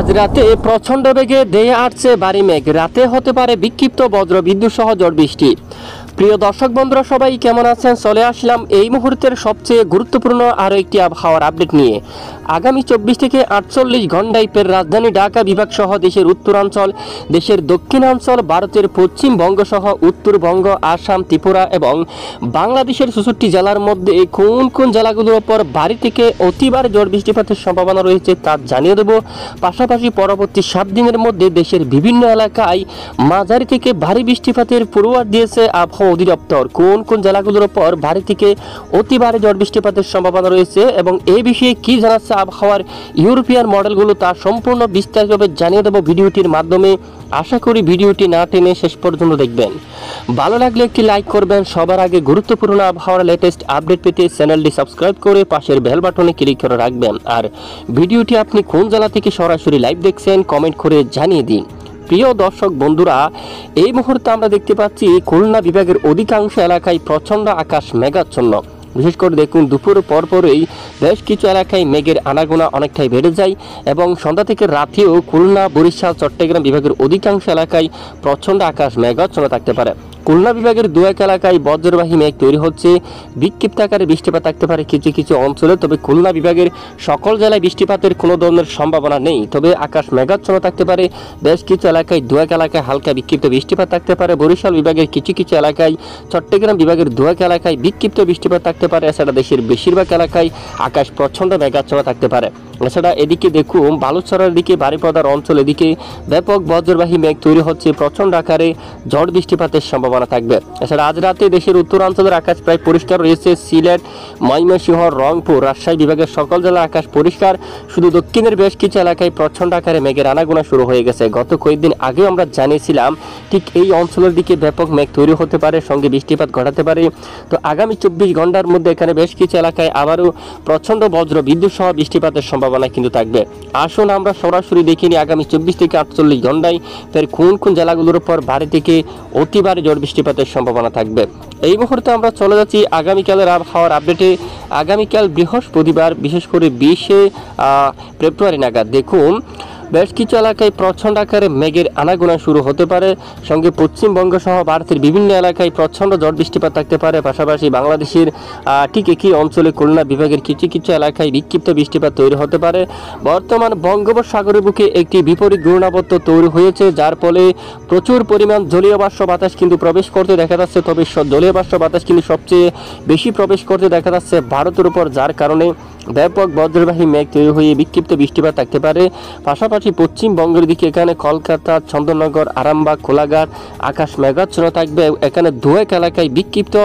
আজ রাতে প্রচণ্ড বেগে ধেয়ে আসছে ভারী মেঘ। রাতে হতে পারে বিক্ষিপ্ত বজ্র বিদ্যুৎ সহ ঝড় বৃষ্টি। প্রিয় দর্শক বন্ধুরা, সবাই কেমন আছেন? চলে আসলাম এই মুহূর্তের সবচেয়ে গুরুত্বপূর্ণ আরও একটি আবহাওয়ার আপডেট নিয়ে। আগামী 24 থেকে 48 ঘন্টায় ফের রাজধানী ঢাকা বিভাগ সহ দেশের উত্তরাঞ্চল, দেশের দক্ষিণাঞ্চল, ভারতের পশ্চিমবঙ্গ সহ উত্তরবঙ্গ, আসাম, ত্রিপুরা এবং বাংলাদেশের 64 জেলার মধ্যে কোন কোন জেলাগুলোর ওপর ভারী থেকে অতি ভারী ঝড় বৃষ্টিপাতের সম্ভাবনা রয়েছে তা জানিয়ে দেব। পাশাপাশি পরবর্তী 7 দিনের মধ্যে দেশের বিভিন্ন এলাকায় মাঝারি থেকে ভারী বৃষ্টিপাতের পূর্বাভাস দিয়েছে আবহাওয়া অধিদপ্তর। কোন কোন জেলাগুলোর ওপর ভারী থেকে অতি ভারী ঝড় বৃষ্টিপাতের সম্ভাবনা রয়েছে এবং এই বিষয়ে কি জানাচ্ছে আবহাওয়ার ইউরোপিয়ান মডেলগুলো তা সম্পূর্ণ বিস্তারিতভাবে জানিয়ে দেব ভিডিওটির মাধ্যমে। আশা করি ভিডিওটি না টেনে শেষ পর্যন্ত দেখবেন। ভালো লাগলে একটি লাইক করবেন। সবার আগে গুরুত্বপূর্ণ আবহাওয়ার লেটেস্ট আপডেট পেতে চ্যানেলটি সাবস্ক্রাইব করে পাশের বেল বাটনে ক্লিক করে রাখবেন। আর ভিডিওটি আপনি কোন জেলা থেকে সরাসরি লাইভ দেখছেন কমেন্ট করে জানিয়ে দিন। প্রিয় দর্শক বন্ধুরা, এই মুহূর্তে আমরা দেখতে পাচ্ছি খুলনা বিভাগের অধিকাংশ এলাকায় প্রচণ্ড আকাশ মেঘাচ্ছন্ন। বিশেষ করে দেখুন দুপুর পরপরই বেশ কিছু এলাকায় মেঘের আনাগোনা অনেকটাই বেড়ে যায় এবং সন্ধ্যা থেকে রাতেও খুলনা, বরিশাল, চট্টগ্রাম বিভাগের অধিকাংশ এলাকায় প্রচণ্ড আকাশ মেঘাচ্ছন্ন থাকতে পারে। খুলনা বিভাগের দু এক এলাকায় বজ্রবাহী মেঘ তৈরি হচ্ছে, বিক্ষিপ্ত আকারে বৃষ্টিপাত থাকতে পারে কিছু কিছু অঞ্চলে। তবে খুলনা বিভাগের সকল জেলায় বৃষ্টিপাতের কোনো ধরনের সম্ভাবনা নেই। তবে আকাশ মেঘাচ্ছন্ন থাকতে পারে বেশ কিছু এলাকায়, দু এক এলাকায় হালকা বিক্ষিপ্ত বৃষ্টিপাত থাকতে পারে। বরিশাল বিভাগের কিছু কিছু এলাকায়, চট্টগ্রাম বিভাগের দু এক এলাকায় বিক্ষিপ্ত বৃষ্টিপাত থাকতে পারে। এছাড়া দেশের বেশিরভাগ এলাকায় আকাশ প্রচণ্ড মেঘাচ্ছন্ন থাকতে পারে। এছাড়া এদিকে দেখুন বালুচরের দিকে, বারিপদার অঞ্চল, এদিকে ব্যাপক বজ্রবাহী মেঘ তৈরি হচ্ছে, প্রচণ্ড আকারে ঝড় বৃষ্টিপাতের সম্ভাবনা থাকবে। এছাড়া আজ রাতে দেশের উত্তরাঞ্চলের আকাশ প্রায় পরিষ্কার রয়েছে। সিলেট, ময়মনসিংহ, রংপুর, রাজশাহী বিভাগের সকল জেলার আকাশ পরিষ্কার। শুধু দক্ষিণের বেশ কিছু এলাকায় প্রচণ্ড আকারে মেঘের আনাগোনা শুরু হয়ে গেছে। গত কয়েকদিন আগেও আমরা জানিয়েছিলাম ঠিক এই অঞ্চলের দিকে ব্যাপক মেঘ তৈরি হতে পারে, সঙ্গে বৃষ্টিপাত ঘটাতে পারে। তো আগামী 24 ঘন্টার মধ্যে এখানে বেশ কিছু এলাকায় আবারও প্রচণ্ড বজ্র বিদ্যুৎ সহ বৃষ্টিপাতের সম্ভাবনা কিন্তু থাকবে। আসুন আমরা সরাসরি দেখিনি আগামী 24 থেকে 48 ঘন্টায় ফের কোন কোন জেলাগুলোর উপর ভারী থেকে অতি ভারী ঝড় বৃষ্টিপাতের সম্ভাবনা থাকবে। এই মুহূর্তে আমরা চলে যাচ্ছি আগামীকালের আবহাওয়ার আপডেটে। আগামীকাল বৃহস্পতিবার, বিশেষ করে 20 ফেব্রুয়ারি নাগাদ দেখুন বেশ কিছু এলাকায় প্রচণ্ড আকারে মেঘের আনাগোনা শুরু হতে পারে, সঙ্গে পশ্চিমবঙ্গ সহ ভারতের বিভিন্ন এলাকায় প্রচণ্ড ঝড় বৃষ্টিপাত থাকতে পারে। পাশাপাশি বাংলাদেশের ঠিক একই অঞ্চলে খুলনা বিভাগের কিছু কিছু এলাকায় বিক্ষিপ্ত বৃষ্টিপাত তৈরি হতে পারে। বর্তমান বঙ্গোপসাগরের বুকে একটি বিপরীত ঘূর্ণাবর্ত তৈরি হয়েছে, যার ফলে প্রচুর পরিমাণ জলীয় বাষ্প বাতাস কিন্তু প্রবেশ করতে দেখা যাচ্ছে। তবে জলীয় বাষ্প বাতাস কিন্তু সবচেয়ে বেশি প্রবেশ করতে দেখা যাচ্ছে ভারতের উপর, যার কারণে ব্যাপক বজ্রবাহী মেঘ তৈরি হয়ে বিক্ষিপ্ত বৃষ্টিপাত থাকতে পারে। পাশাপাশি পশ্চিমবঙ্গের দিকে এখানে কলকাতা, চন্দননগর, আরামবাগ, কোলাঘাট আকাশ মেঘাচ্ছন্ন থাকবে। এখানে দু এক এলাকায় বিক্ষিপ্ত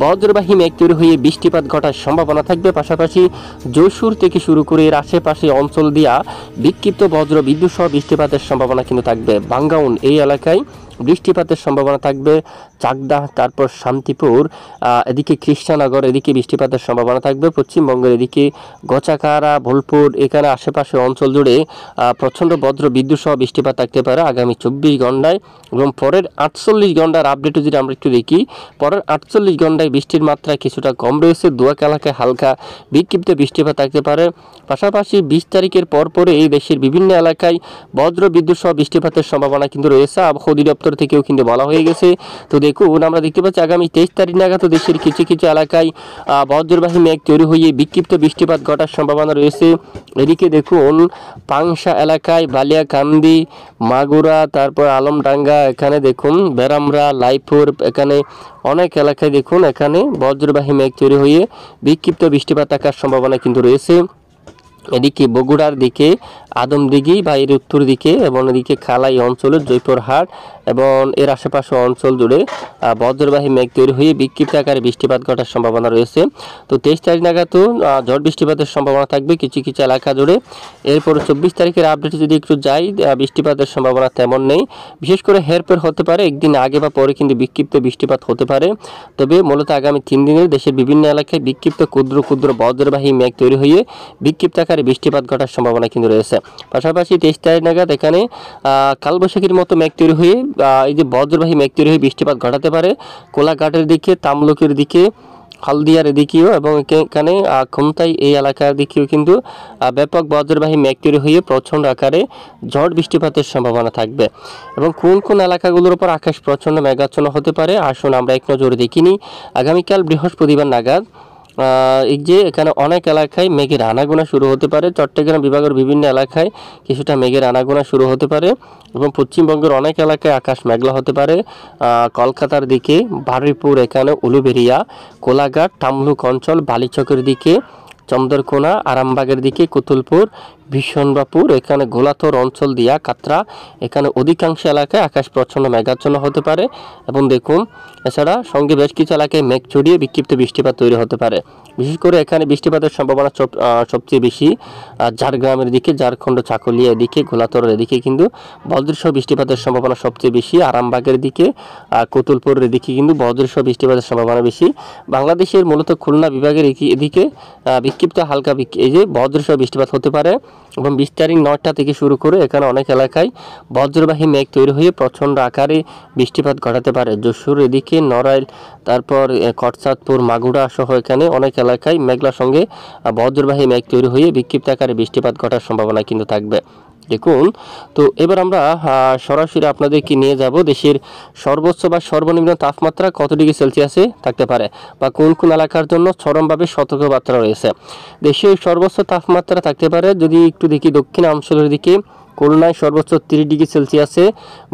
বজ্রবাহী মেঘ তৈরি হয়ে বৃষ্টিপাত ঘটার সম্ভাবনা থাকবে। পাশাপাশি যশোর থেকে শুরু করে এর আশেপাশে অঞ্চল দিয়া বিক্ষিপ্ত বজ্র বিদ্যুৎ সহ বৃষ্টিপাতের সম্ভাবনা কিন্তু থাকবে। বাঙ্গাউন এই এলাকায় বৃষ্টিপাতের সম্ভাবনা থাকবে। চাকদা, তারপর শান্তিপুর, এদিকে কৃষ্ণনগর, এদিকে বৃষ্টিপাতের সম্ভাবনা থাকবে। পশ্চিমবঙ্গের এদিকে গোচাকারা, ভোলপুর, এখানে আশেপাশে অঞ্চল জুড়ে প্রচণ্ড বজ্র বিদ্যুৎ সহ বৃষ্টিপাত থাকতে পারে আগামী 24 ঘন্টায়। এবং পরের 48 ঘন্টার আপডেটও যদি আমরা একটু দেখি, পরের 48 ঘন্টায় বৃষ্টির মাত্রা কিছুটা কম রয়েছে। দু এক এলাকায় হালকা বিক্ষিপ্ত বৃষ্টিপাত থাকতে পারে। পাশাপাশি 20 তারিখের পরে এই দেশের বিভিন্ন এলাকায় বজ্র বিদ্যুৎ সহ বৃষ্টিপাতের সম্ভাবনা কিন্তু রয়েছে, আবহাওয়া অধিদপ্তর থেকেও কিন্তু বলা হয়ে গেছে। তো দেখুন আমরা দেখতে পাচ্ছি আগামী 23 তারিখ নাগাদ দেশের কিছু কিছু এলাকায় বজ্রবাহী মেঘ তৈরি হয়ে বিক্ষিপ্ত বৃষ্টিপাত ঘটার সম্ভাবনা রয়েছে। এদিকে দেখুন পাংশা এলাকায়, বালিয়াকান্দি, মাগুরা, তারপর আলমডাঙ্গা, এখানে দেখুন বেরামরা, লাইপুর, এখানে অনেক এলাকায় দেখুন এখানে বজ্রবাহী মেঘ তৈরি হয়ে বিক্ষিপ্ত বৃষ্টিপাত থাকার সম্ভাবনা কিন্তু রয়েছে। এদিকে বগুড়ার দিকে আদমদিঘি বা এর উত্তর দিকে এবং এদিকে খালাই অঞ্চলের জয়পুরহাট এবং এর আশেপাশে অঞ্চল জুড়ে বজ্রবাহী মেঘ তৈরি হয়ে বিক্ষিপ্ত আকারে বৃষ্টিপাত ঘটার সম্ভাবনা রয়েছে। তো 23 তারিখ নাগাদও ঝড় বৃষ্টিপাতের সম্ভাবনা থাকবে কিছু কিছু এলাকা জুড়ে। এরপর 24 তারিখের আপডেটে যদি একটু যাই, বৃষ্টিপাতের সম্ভাবনা তেমন নেই। বিশেষ করে হেরফের হতে পারে, একদিন আগে বা পরে কিন্তু বিক্ষিপ্ত বৃষ্টিপাত হতে পারে। তবে মূলত আগামী 3 দিনের দেশের বিভিন্ন এলাকায় বিক্ষিপ্ত ক্ষুদ্র ক্ষুদ্র বজ্রবাহী মেঘ তৈরি হয়ে বিক্ষিপ্ত আকারে বৃষ্টিপাত ঘটার সম্ভাবনা কিন্তু রয়েছে। পাশাপাশি 23 তারিখ নাগাদ এখানে কালবৈশাখীর মতো মেঘ তৈরি হয়ে এই যে বজ্রবাহী মেঘ তৈরি হয়ে বৃষ্টিপাত ঘটাতে পারে কোলাঘাটের দিকে, তামলুকের দিকে, হালদিয়ার এদিকেও এবং এখানে খুমতাই এই এলাকার দিকেও কিন্তু ব্যাপক বজ্রবাহী মেঘ তৈরি হয়ে প্রচণ্ড আকারে ঝড় বৃষ্টিপাতের সম্ভাবনা থাকবে। এবং কোন কোন এলাকাগুলোর উপর আকাশ প্রচণ্ড মেঘাচ্ছন্ন হতে পারে আসুন আমরা এক নজরে দেখিনি। আগামীকাল বৃহস্পতিবার নাগাদ এই যে এখানে অনেক এলাকায় মেঘের আনাগোনা শুরু হতে পারে। চট্টগ্রাম বিভাগের বিভিন্ন এলাকায় কিছুটা মেঘের আনাগোনা শুরু হতে পারে এবং পশ্চিমবঙ্গের অনেক এলাকায় আকাশ মেঘলা হতে পারে। কলকাতার দিকে বারুইপুর, এখানে উলুবেড়িয়া, কোলাঘাট, তামলুক অঞ্চল, বালিচকের দিকে, চন্দ্রকোনা, আরামবাগের দিকে, কুতুলপুর, বিশনবাপুর, এখানে গোলাথর অঞ্চল দিয়া কাতরা, এখানে অধিকাংশ এলাকায় আকাশ প্রচণ্ড মেঘাচ্ছন্ন হতে পারে। এবং দেখুন এছাড়া সঙ্গে বেশ কিছু এলাকায় মেঘ ছড়িয়ে বিক্ষিপ্ত বৃষ্টিপাত তৈরি হতে পারে। বিশেষ করে এখানে বৃষ্টিপাতের সম্ভাবনা সবচেয়ে বেশি ঝাড়গ্রামের দিকে, ঝাড়খণ্ড চাকুলিয়া এদিকে, গোলাথরের এদিকে কিন্তু বজ্রসহ বৃষ্টিপাতের সম্ভাবনা সবচেয়ে বেশি। আরামবাগের দিকে, কুতুলপুরের দিকে কিন্তু বজ্রসহ বৃষ্টিপাতের সম্ভাবনা বেশি। বাংলাদেশের মূলত খুলনা বিভাগের এদিকে বিক্ষিপ্ত হালকা এই যে বজ্রসহ বৃষ্টিপাত হতে পারে। এবং 20 তারিখ 9টা থেকে শুরু করে এখানে অনেক এলাকায় বজ্রবাহী মেঘ তৈরি হয়ে প্রচণ্ড আকারে বৃষ্টিপাত ঘটাতে পারে। যশোর এদিকে, নড়াইল, তারপর কটচাঁদপুর, মাগুরা সহ এখানে অনেক এলাকায় মেঘলার সঙ্গে বজ্রবাহী মেঘ তৈরি হয়ে বিক্ষিপ্ত আকারে বৃষ্টিপাত ঘটার সম্ভাবনা কিন্তু থাকবে। দেখুন তো এবার আমরা সরাসরি আপনাদেরকে নিয়ে যাব দেশের সর্বোচ্চ বা সর্বনিম্ন তাপমাত্রা কত ডিগ্রি সেলসিয়াসে থাকতে পারে বা কোন কোন এলাকার জন্য চরমভাবে সতর্কবার্তা রয়েছে। দেশের সর্বোচ্চ তাপমাত্রা থাকতে পারে যদি একটু দেখি দক্ষিণাঞ্চলের দিকে, খুলনায় সর্বোচ্চ 30 ডিগ্রি সেলসিয়াসে,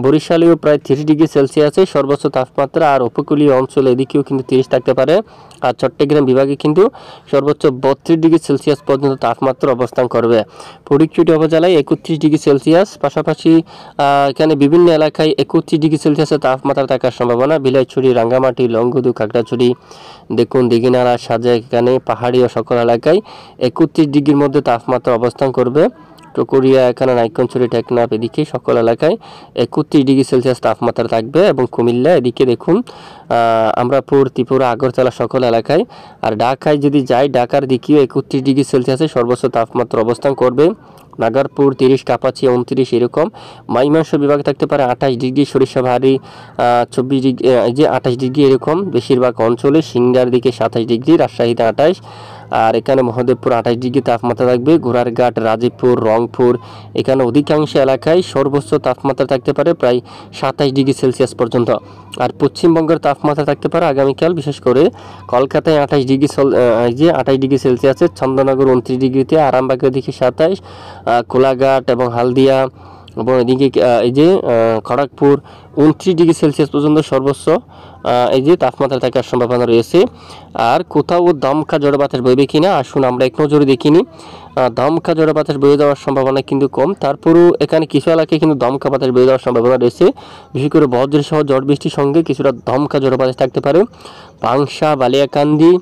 বরিশালেও প্রায় 30 ডিগ্রি সেলসিয়াসে সর্বোচ্চ তাপমাত্রা, আর উপকূলীয় অঞ্চল এদিকেও কিন্তু 30 থাকতে পারে। আর চট্টগ্রাম বিভাগে কিন্তু সর্বোচ্চ 32 ডিগ্রি সেলসিয়াস পর্যন্ত তাপমাত্রা অবস্থান করবে। ফটিকছড়ি উপজেলায় 31 ডিগ্রি সেলসিয়াস, পাশাপাশি এখানে বিভিন্ন এলাকায় 31 ডিগ্রি সেলসিয়াসের তাপমাত্রা থাকার সম্ভাবনা। বিলাইছড়ি, রাঙ্গামাটি, লংগদু, খাগড়াছড়ি, দেখুন দিঘিনালা, সাজেক, এখানে পাহাড়ি ও সকল এলাকায় 31 ডিগ্রির মধ্যে তাপমাত্রা অবস্থান করবে। টুকুরিয়া, এখানে নাইকনছড়ি, টেকনাফ এদিকে সকল এলাকায় 31 ডিগ্রি সেলসিয়াস তাপমাত্রা থাকবে। এবং কুমিল্লা এদিকে দেখুন আমরাপুর, ত্রিপুরা, আগরতলা সকল এলাকায়। আর ঢাকায় যদি যাই, ঢাকার দিকেও 31 ডিগ্রি সেলসিয়াসে সর্বোচ্চ তাপমাত্রা অবস্থান করবে। নাগারপুর 30, কাপাসি 29 এরকম। ময়মনসিংহ বিভাগে থাকতে পারে 28 ডিগ্রি, সরিষাবাড়ি 24 ডিগ্রি, যে 28 ডিগ্রি এরকম বেশিরভাগ অঞ্চলে। সিংড়ার দিকে 27 ডিগ্রি, রাজশাহীতে 28, আর এখানে মহদেবপুর 28 ডিগ্রি তাপমাত্রা থাকবে। ঘোড়ারঘাট, রাজীবপুর, রংপুর, এখানে অধিকাংশ এলাকায় সর্বোচ্চ তাপমাত্রা থাকতে পারে প্রায় 27 ডিগ্রি সেলসিয়াস পর্যন্ত। আর পশ্চিমবঙ্গের তাপমাত্রা থাকতে পারে আগামীকাল বিশেষ করে কলকাতায় 28 ডিগ্রি সেলসিয়াসে, চন্দননগর 29 ডিগ্রিতে, আরামবাগের দিকে 27, কোলাঘাট এবং হালদিয়া এবং এদিকে এই যে খড়গপুর 29 ডিগ্রি সেলসিয়াস পর্যন্ত সর্বোচ্চ এই যে তাপমাত্রা থাকার সম্ভাবনা রয়েছে। আর কোথাও দমকা ঝড়ো বাতাস বইবে কিনা আসুন আমরা এক নজরে দেখিনি। দমকা ঝড়ো বাতাস বয়ে যাওয়ার সম্ভাবনা কিন্তু কম, তারপরেও এখানে কিছু এলাকায় কিন্তু দমকা বাতাস বয়ে যাওয়ার সম্ভাবনা রয়েছে। বিশেষ করে বজ্রসহ ঝড় বৃষ্টির সঙ্গে কিছুটা দমকা ঝড়ো বাতাস থাকতে পারে। পাংশা, বালিয়াকান্দি,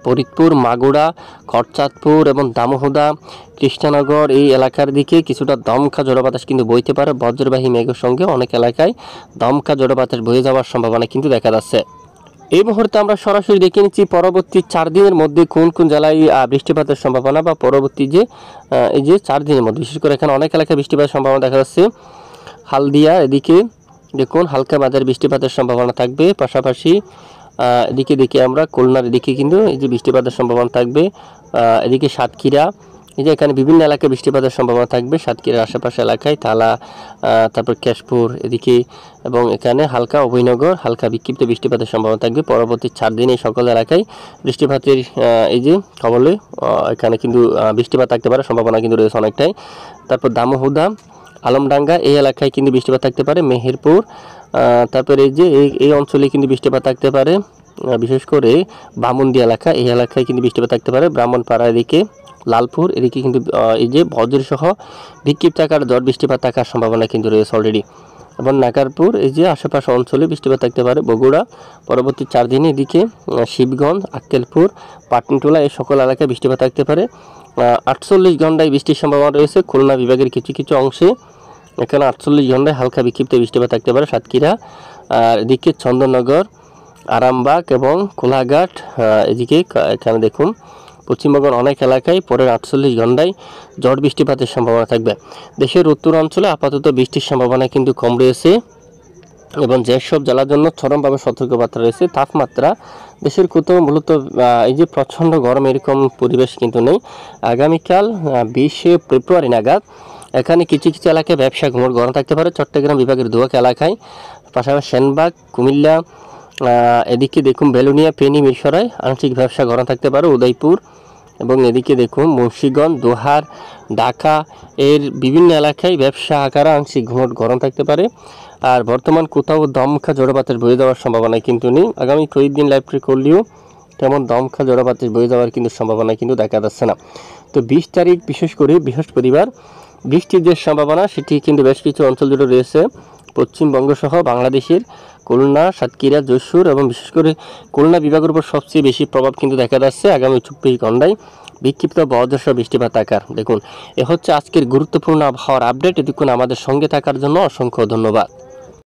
ফরিদপুর, মাগুরা, খড়চাঁদপুর এবং দামোহদা, কৃষ্ণনগর এই এলাকার দিকে কিছুটা দমকা ঝড়ো বাতাস কিন্তু বইতে পারে। বজ্রবাহী মেঘের সঙ্গে অনেক এলাকায় দমকা ঝড়ো বাতাস বয়ে যাওয়ার সম্ভাবনা কিন্তু দেখা যাচ্ছে। এই মুহূর্তে আমরা সরাসরি দেখে নিচ্ছি পরবর্তী 4 দিনের মধ্যে কোন কোন জেলায় বৃষ্টিপাতের সম্ভাবনা বা পরবর্তী যে এই যে 4 দিনের মধ্যে বিশেষ করে এখানে অনেক এলাকায় বৃষ্টিপাতের সম্ভাবনা দেখা যাচ্ছে। হালদিয়া এদিকে দেখুন হালকা মাঝারি বৃষ্টিপাতের সম্ভাবনা থাকবে। পাশাপাশি এদিকে দেখি আমরা খুলনার এদিকে কিন্তু এই যে বৃষ্টিপাতের সম্ভাবনা থাকবে। এদিকে সাতক্ষীরা, এই যে এখানে বিভিন্ন এলাকায় বৃষ্টিপাতের সম্ভাবনা থাকবে। সাতক্ষীরার আশেপাশে এলাকায় তালা, তারপর কেশপুর এদিকে এবং এখানে হালকা অভয়নগর হালকা বিক্ষিপ্ত বৃষ্টিপাতের সম্ভাবনা থাকবে। পরবর্তী 4 দিন এই সকল এলাকায় বৃষ্টিপাতের এই যে কবলে এখানে কিন্তু বৃষ্টিপাত থাকতে পারে, সম্ভাবনা কিন্তু রয়েছে অনেকটাই। তারপর দামোহদা, আলমডাঙ্গা এই এলাকায় কিন্তু বৃষ্টিপাত থাকতে পারে। মেহেরপুর, তারপরে এই যে এই অঞ্চলে কিন্তু বৃষ্টিপাত থাকতে পারে। বিশেষ করে বামুন্দি এলাকা এই এলাকায় কিন্তু বৃষ্টিপাত থাকতে পারে। ব্রাহ্মণপাড়া এদিকে, লালপুর এদিকে কিন্তু এই যে বজ্রসহ বিক্ষিপ্ত আকার ঝড় বৃষ্টিপাত থাকার সম্ভাবনা কিন্তু রয়েছে অলরেডি। এবং নাগারপুর এই যে আশেপাশে অঞ্চলে বৃষ্টিপাত থাকতে পারে। বগুড়া পরবর্তী 4 দিনে এদিকে শিবগঞ্জ, আক্কেলপুর, পাটনটোলা এই সকল এলাকায় বৃষ্টিপাত থাকতে পারে। 48 ঘন্টায় বৃষ্টির সম্ভাবনা রয়েছে খুলনা বিভাগের কিছু কিছু অংশে। এখানে 48 ঘন্টায় হালকা বিক্ষিপ্ত বৃষ্টিপাত থাকতে পারে। সাতক্ষীরা, আর এদিকে চন্দননগর, আরামবাগ এবং কোলাঘাট এদিকে এখানে দেখুন পশ্চিমবঙ্গের অনেক এলাকায় পরের 48 ঘন্টায় ঝড় বৃষ্টিপাতের সম্ভাবনা থাকবে। দেশের উত্তর অঞ্চলে আপাতত বৃষ্টির সম্ভাবনা কিন্তু কম রয়েছে। এবং যেসব জেলার জন্য চরমভাবে সতর্কবার্তা রয়েছে। তাপমাত্রা দেশের কোথাও মূলত এই যে প্রচণ্ড গরম এরকম পরিবেশ কিন্তু নেই। আগামীকাল 20শে ফেব্রুয়ারি নাগাদ এখানে কিছু কিছু এলাকায় ব্যবসা ঘুমোট গরম থাকতে পারে। চট্টগ্রাম বিভাগের দোয়াক এলাকায়, পাশাপাশি সেনবাগ, কুমিল্লা, এদিকে দেখুন বেলুনিয়া, ফেনী, মিরসরাই আংশিক ব্যবসা গরম থাকতে পারে। উদয়পুর এবং এদিকে দেখুন মুন্সিগঞ্জ, দোহার, ঢাকা এর বিভিন্ন এলাকায় ব্যবসা আকারে আংশিক ঘুমোট গরম থাকতে পারে। আর বর্তমান কোথাও দমকা ঝড়ো বাতাস বয়ে যাওয়ার সম্ভাবনা কিন্তু নেই। আগামী কয়েকদিন লাইভ করলেও তেমন দমকা ঝড়ো বাতাস বয়ে যাওয়ার কিন্তু সম্ভাবনা কিন্তু দেখা যাচ্ছে না। তো 20 তারিখ বিশেষ করে বৃহস্পতিবার বৃষ্টির যে সম্ভাবনা সেটি কিন্তু বেশ কিছু অঞ্চল জুড়ে রয়েছে। পশ্চিমবঙ্গ সহ বাংলাদেশের খুলনা, সাতক্ষীরা, যশোর এবং বিশেষ করে খুলনা বিভাগের উপর সবচেয়ে বেশি প্রভাব কিন্তু দেখা যাচ্ছে। আগামী 24 ঘণ্টায় বিক্ষিপ্ত বজ্রসহ বৃষ্টিপাত আকার। দেখুন, এ হচ্ছে আজকের গুরুত্বপূর্ণ আবহাওয়ার আপডেট। এতক্ষণ আমাদের সঙ্গে থাকার জন্য অসংখ্য ধন্যবাদ।